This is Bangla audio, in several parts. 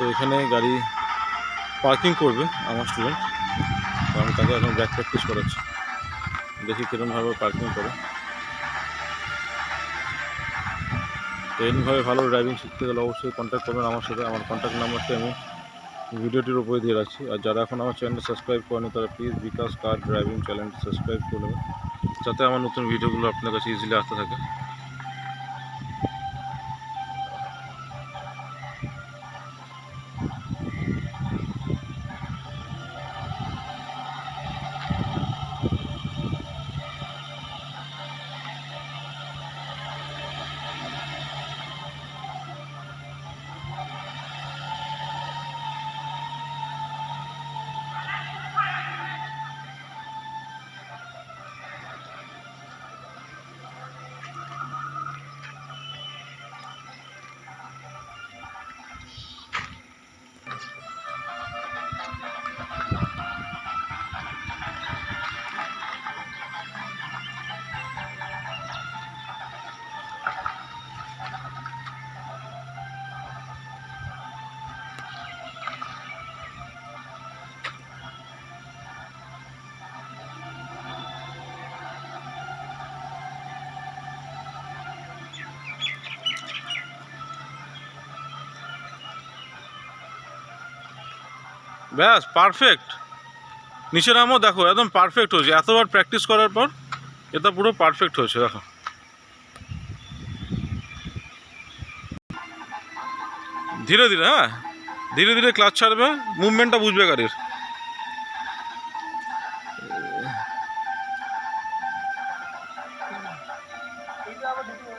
তো এখানে গাড়ি পার্কিং করবে আমার স্টুডেন্ট, তো আমি তাকে এখন ব্যাক প্র্যাকটিস করাচ্ছি, দেখি কীরকমভাবে পার্কিং করে। তো এরকমভাবে ভালো ড্রাইভিং শিখতে গেলে অবশ্যই কন্ট্যাক্ট করবেন আমার সাথে। আমার কন্ট্যাক্ট নাম্বারটি আমি ভিডিওটির উপরে দিয়ে রাখছি। আর যারা এখন আমার চ্যানেলটি সাবস্ক্রাইব করেনি তারা প্লিজ বিকাশ কার ড্রাইভিং চ্যানেলটি সাবস্ক্রাইব করে নেবেন, যাতে আমার নতুন ভিডিওগুলো আপনার কাছে ইজিলি আসতে থাকে। ব্যাস পারফেক্ট, নিচে নামও, দেখো একদম পারফেক্ট হয়েছে। এতবার প্র্যাকটিস করার পর এটা পুরো পারফেক্ট হয়েছে। দেখো ধীরে ধীরে, হ্যাঁ ধীরে ধীরে ক্লাচ ছাড়বে, মুভমেন্টটা বুঝবে গাড়ির।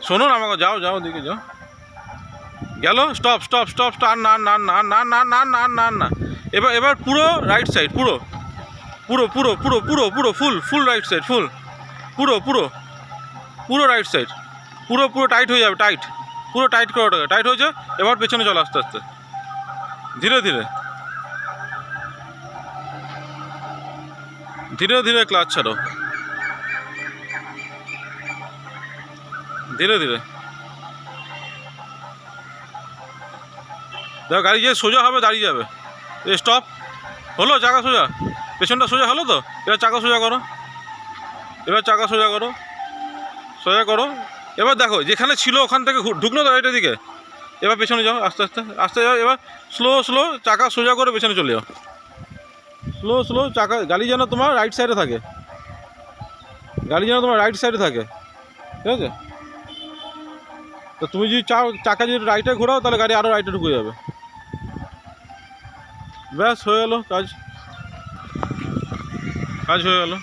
শোনো না আমাকে, যাও যাও দিকে যাও, গেল, স্টপ স্টপ স্টপ স্টার, না না না না না না না না না। এবার এবার পুরো রাইট সাইড, পুরো পুরো পুরো পুরো পুরো পুরো ফুল ফুল রাইট সাইড, ফুল পুরো পুরো পুরো রাইট সাইড, পুরো পুরো টাইট হয়ে যাবে, টাইট, পুরো টাইট করে ওটাকে, টাইট হয়েছে। এবার পেছনে চলো আস্তে আস্তে, ধীরে ধীরে ধীরে ধীরে ক্লাচ ছাড়ো, ধীরে ধীরে। দেখো গাড়ি যে সোজা হবে দাঁড়িয়ে যাবে, স্টপ হলো, চাকা সোজা, পেছনটা সোজা হলো তো। এবার চাকা সোজা করো, এবার চাকা সোজা করো, সোজা করো। এবার দেখো যেখানে ছিল ওখান থেকে ঢুকলো তো রাইটের দিকে, এবার পেছনে যাও, আস্তে আস্তে আস্তে যাও। এবার স্লো স্লো চাকা সোজা করে পেছনে চলে যাও, স্লো স্লো চাকা, গাড়ি যেন তোমার রাইট সাইডে থাকে, গাড়ি যেন তোমার রাইট সাইডে থাকে, ঠিক আছে? তো তুমি যদি চাও চাকা যদি রাইটে ঘোরাও তাহলে গাড়ি আরও রাইটে ঢুকে যাবে। ব্যাস হয়ে গেল কাজ, কাজ হয়ে গেল।